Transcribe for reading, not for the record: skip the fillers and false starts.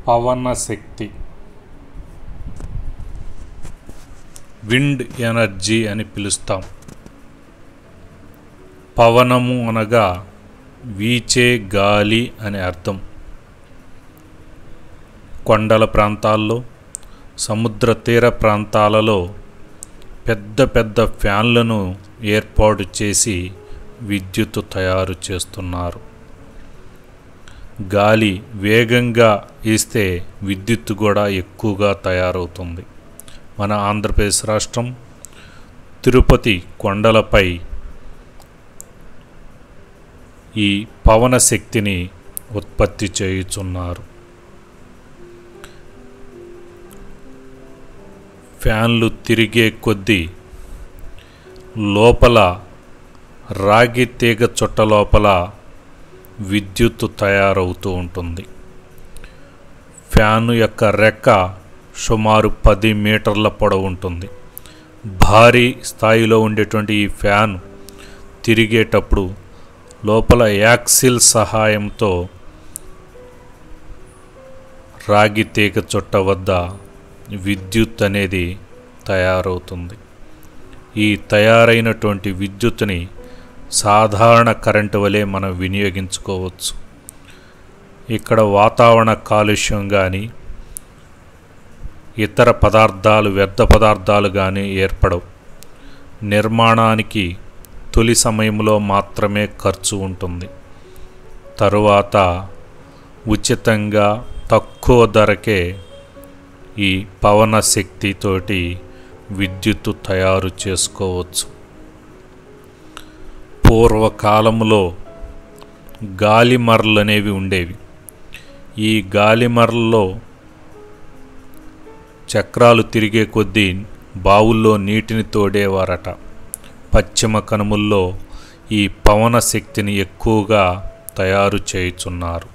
పవన శక్తి, wind energy అని పిలుస్తాం. పవనము అనగా వీచే గాలి అని అర్థం. కొండల ప్రాంతాల్లో, సముద్ర తీర ప్రాంతాలలో పెద్ద పెద్ద ఫ్యాన్లను ఏర్పాటు చేసి విద్యుత్తు తయారు చేస్తున్నారు. గాలి వేగంగా వీస్తే విద్యుత్తు కూడా ఎక్కువగా తయారవుతుంది. మన ఆంధ్రప్రదేశ్ రాష్ట్రం తిరుపతి కొండలపై ఈ పవన శక్తిని ఉత్పత్తి చేయుచున్నారు. ఫ్యాన్లు తిరిగే కొద్దీ లోపల రాగి తీగ చుట్ట లోపల విద్యుత్తు తయారవుతూ ఉంటుంది. ఫ్యాను యొక్క రెక్క సుమారు 10 మీటర్ల పొడవు ఉంటుంది. భారీ స్థాయిలో ఉండేటువంటి ఈ ఫ్యాన్ తిరిగేటప్పుడు లోపల యాక్సిల్ సహాయంతో రాగి తీగ చుట్ట వద్ద విద్యుత్ అనేది తయారవుతుంది. ఈ తయారైనటువంటి విద్యుత్తుని సాధారణ కరెంటు వలె మనం వినియోగించుకోవచ్చు. ఇక్కడ వాతావరణ కాలుష్యం కానీ ఇతర పదార్థాలు, వ్యర్థ పదార్థాలు కానీ ఏర్పడవు. నిర్మాణానికి తొలి సమయంలో మాత్రమే ఖర్చు ఉంటుంది. తరువాత ఉచితంగా తక్కువ ధరకే ఈ పవన శక్తితోటి విద్యుత్తు తయారు చేసుకోవచ్చు. పూర్వకాలంలో గాలిమరలు అనేవి ఉండేవి. ఈ గాలిమరల్లో చక్రాలు తిరిగే కొద్దీ బావుల్లో నీటిని తోడేవారట. పశ్చిమ కనుమల్లో ఈ పవన శక్తిని ఎక్కువగా తయారు చేయుచున్నారు.